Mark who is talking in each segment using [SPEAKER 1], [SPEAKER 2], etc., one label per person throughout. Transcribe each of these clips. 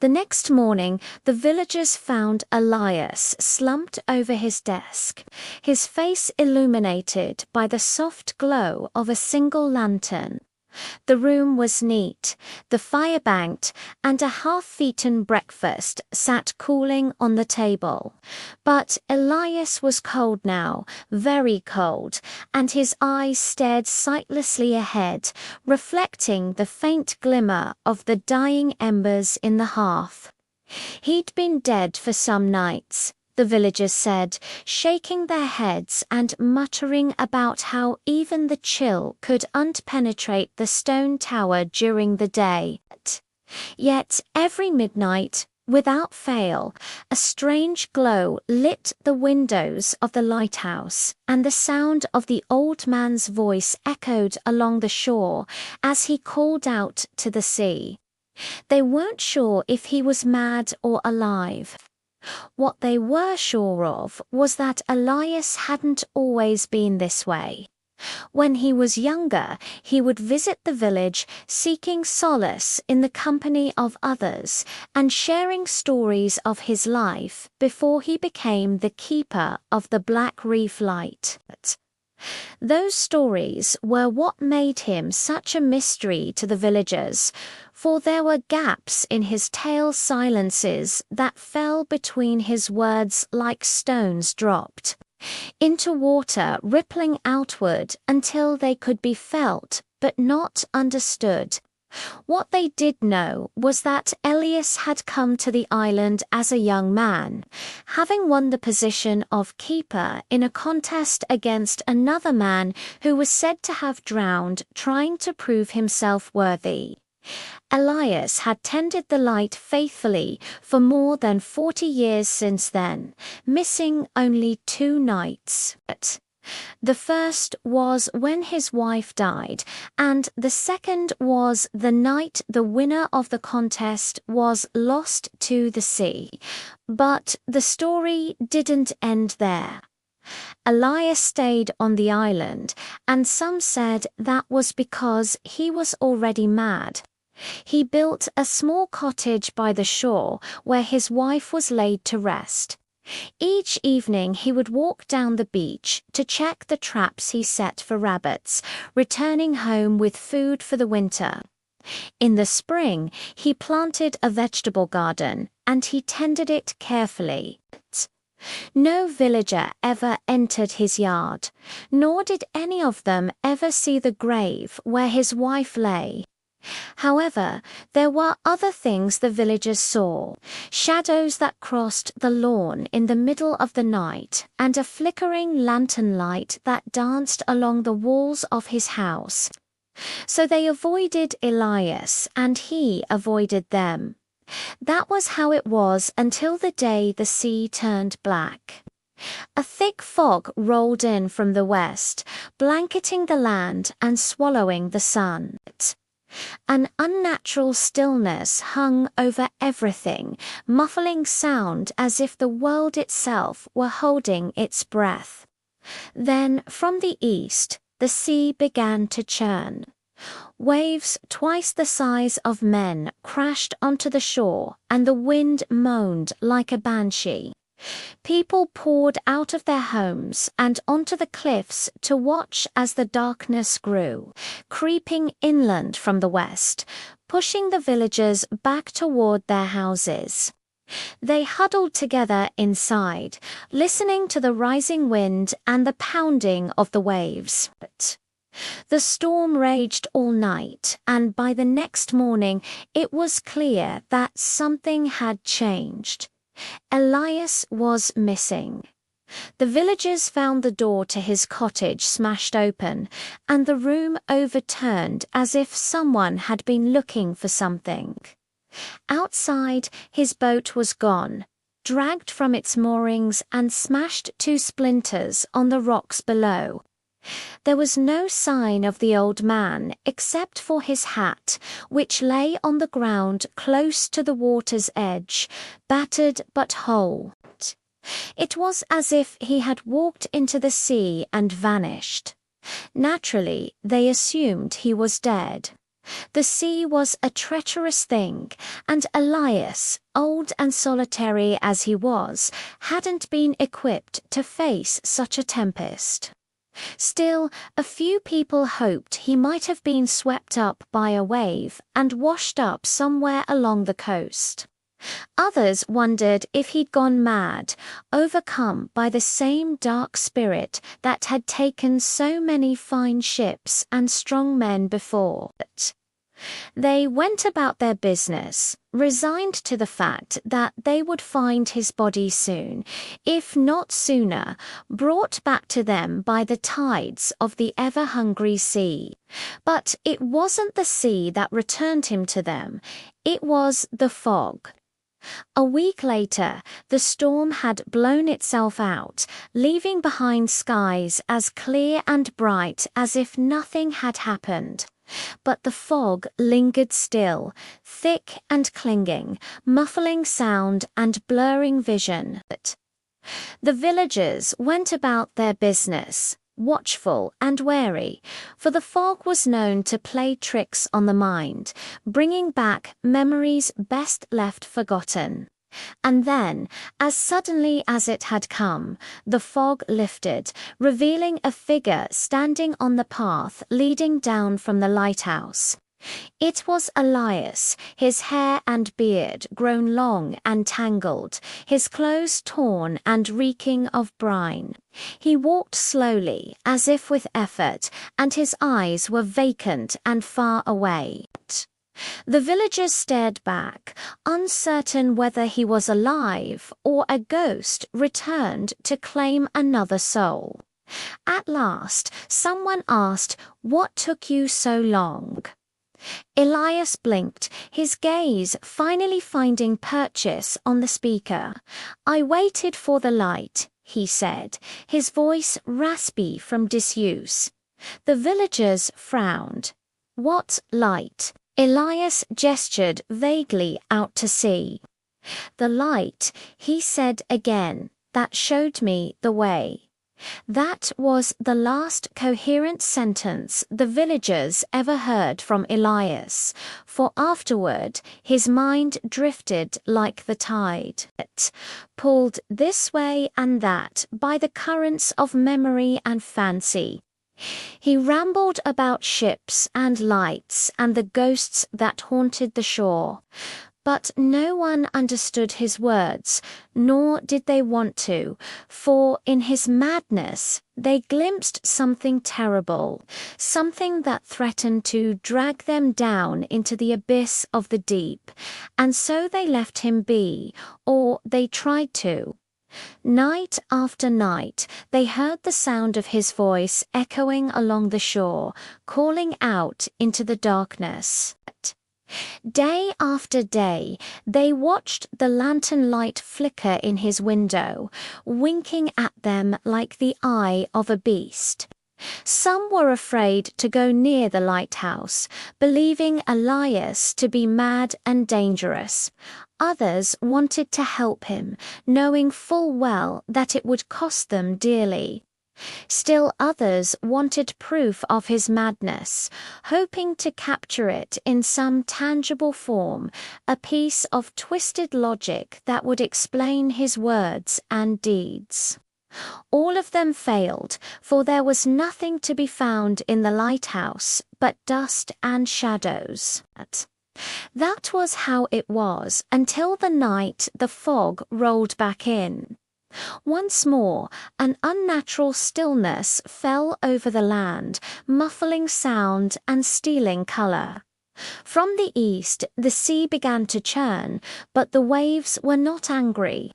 [SPEAKER 1] The next morning, the villagers found Elias slumped over his desk, his face illuminated by the soft glow of a single lantern. The room was neat, the fire banked, and a half-eaten breakfast sat cooling on the table. But Elias was cold now, very cold, and his eyes stared sightlessly ahead, reflecting the faint glimmer of the dying embers in the hearth. He'd been dead for some nights, the villagers said, shaking their heads and muttering about how even the chill could unpenetrate the stone tower during the day. Yet every midnight, without fail, a strange glow lit the windows of the lighthouse, and the sound of the old man's voice echoed along the shore as he called out to the sea. They weren't sure if he was mad or alive. What they were sure of was that Elias hadn't always been this way. When he was younger, he would visit the village seeking solace in the company of others and sharing stories of his life before he became the keeper of the Black Reef Light. Those stories were what made him such a mystery to the villagers, for there were gaps in his tale silences that fell between his words like stones dropped into water, rippling outward until they could be felt but not understood. What they did know was that Elias had come to the island as a young man, having won the position of keeper in a contest against another man who was said to have drowned trying to prove himself worthy. Elias had tended the light faithfully for more than 40 years since then, missing only 2 nights. The first was when his wife died, and the second was the night the winner of the contest was lost to the sea. But the story didn't end there. Elias stayed on the island, and some said that was because he was already mad. He built a small cottage by the shore where his wife was laid to rest. Each evening he would walk down the beach to check the traps he set for rabbits, returning home with food for the winter. In the spring, he planted a vegetable garden, and he tended it carefully. No villager ever entered his yard, nor did any of them ever see the grave where his wife lay. However, there were other things the villagers saw: shadows that crossed the lawn in the middle of the night, and a flickering lantern light that danced along the walls of his house. So they avoided Elias, and he avoided them. That was how it was until the day the sea turned black. A thick fog rolled in from the west, blanketing the land and swallowing the sun. An unnatural stillness hung over everything, muffling sound as if the world itself were holding its breath. Then, from the east, the sea began to churn. Waves twice the size of men crashed onto the shore, and the wind moaned like a banshee. People poured out of their homes and onto the cliffs to watch as the darkness grew, creeping inland from the west, pushing the villagers back toward their houses. They huddled together inside, listening to the rising wind and the pounding of the waves. The storm raged all night, and by the next morning it was clear that something had changed. Elias was missing. The villagers found the door to his cottage smashed open, and the room overturned as if someone had been looking for something. Outside, his boat was gone, dragged from its moorings and smashed to splinters on the rocks below. There was no sign of the old man except for his hat, which lay on the ground close to the water's edge, battered but whole. It was as if he had walked into the sea and vanished. Naturally, they assumed he was dead. The sea was a treacherous thing, and Elias, old and solitary as he was, hadn't been equipped to face such a tempest. Still, a few people hoped he might have been swept up by a wave and washed up somewhere along the coast. Others wondered if he'd gone mad, overcome by the same dark spirit that had taken so many fine ships and strong men before. They went about their business, resigned to the fact that they would find his body soon, if not sooner, brought back to them by the tides of the ever-hungry sea. But it wasn't the sea that returned him to them, it was the fog. A week later, the storm had blown itself out, leaving behind skies as clear and bright as if nothing had happened. But the fog lingered still, thick and clinging, muffling sound and blurring vision. The villagers went about their business, watchful and wary, for the fog was known to play tricks on the mind, bringing back memories best left forgotten. And then, as suddenly as it had come, the fog lifted, revealing a figure standing on the path leading down from the lighthouse. It was Elias, his hair and beard grown long and tangled, his clothes torn and reeking of brine. He walked slowly, as if with effort, and his eyes were vacant and far away. The villagers stared back, uncertain whether he was alive or a ghost returned to claim another soul. At last, someone asked, "What took you so long?" Elias blinked, his gaze finally finding purchase on the speaker. "I waited for the light," he said, his voice raspy from disuse. The villagers frowned. "What light?" Elias gestured vaguely out to sea. "The light," he said again, "that showed me the way." That was the last coherent sentence the villagers ever heard from Elias, for afterward his mind drifted like the tide, pulled this way and that by the currents of memory and fancy. He rambled about ships and lights and the ghosts that haunted the shore, but no one understood his words, nor did they want to, for in his madness they glimpsed something terrible, something that threatened to drag them down into the abyss of the deep, and so they left him be, or they tried to. Night after night, they heard the sound of his voice echoing along the shore, calling out into the darkness. Day after day, they watched the lantern light flicker in his window, winking at them like the eye of a beast. Some were afraid to go near the lighthouse, believing Elias to be mad and dangerous. Others wanted to help him, knowing full well that it would cost them dearly. Still others wanted proof of his madness, hoping to capture it in some tangible form, a piece of twisted logic that would explain his words and deeds. All of them failed, for there was nothing to be found in the lighthouse but dust and shadows. That was how it was until the night the fog rolled back in. Once more, an unnatural stillness fell over the land, muffling sound and stealing color. From the east, the sea began to churn, but the waves were not angry.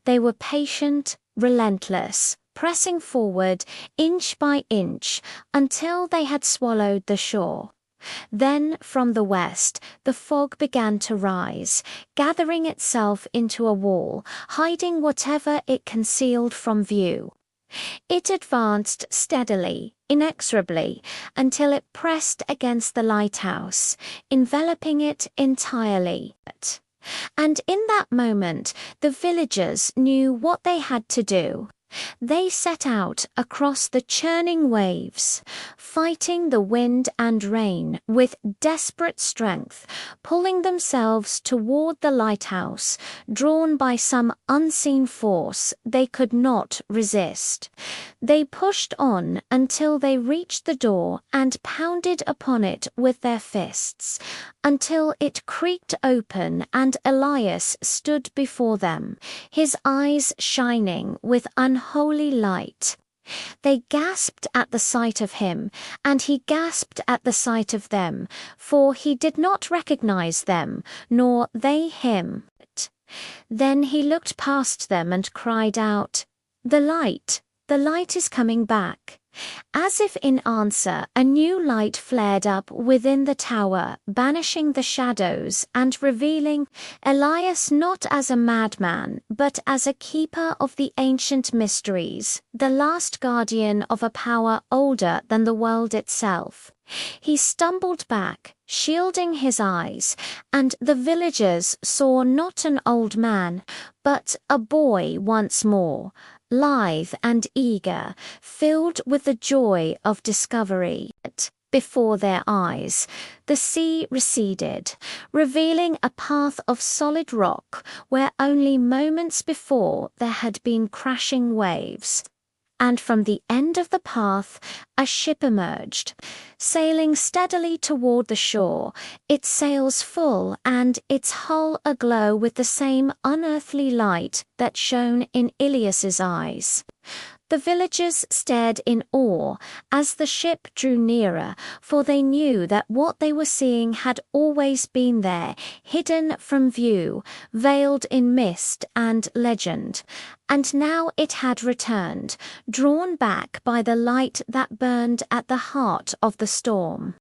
[SPEAKER 1] They were patient, relentless, pressing forward inch by inch until they had swallowed the shore. Then from the west the fog began to rise, gathering itself into a wall, hiding whatever it concealed from view. It advanced steadily, inexorably, until it pressed against the lighthouse, enveloping it entirely. And in that moment the villagers knew what they had to do. They set out across the churning waves, fighting the wind and rain with desperate strength, pulling themselves toward the lighthouse, drawn by some unseen force they could not resist. They pushed on until they reached the door and pounded upon it with their fists, until it creaked open and Elias stood before them, his eyes shining with unholy light. They gasped at the sight of him, and he gasped at the sight of them, for he did not recognize them, nor they him. Then he looked past them and cried out, "The light is coming back." As if in answer, a new light flared up within the tower, banishing the shadows and revealing Elias not as a madman, but as a keeper of the ancient mysteries, the last guardian of a power older than the world itself. He stumbled back, shielding his eyes, and the villagers saw not an old man, but a boy once more, lithe and eager, filled with the joy of discovery. Before their eyes, the sea receded, revealing a path of solid rock where only moments before there had been crashing waves. And from the end of the path a ship emerged, sailing steadily toward the shore, its sails full and its hull aglow with the same unearthly light that shone in Ilias's eyes. The villagers stared in awe as the ship drew nearer, for they knew that what they were seeing had always been there, hidden from view, veiled in mist and legend. And now it had returned, drawn back by the light that burned at the heart of the storm.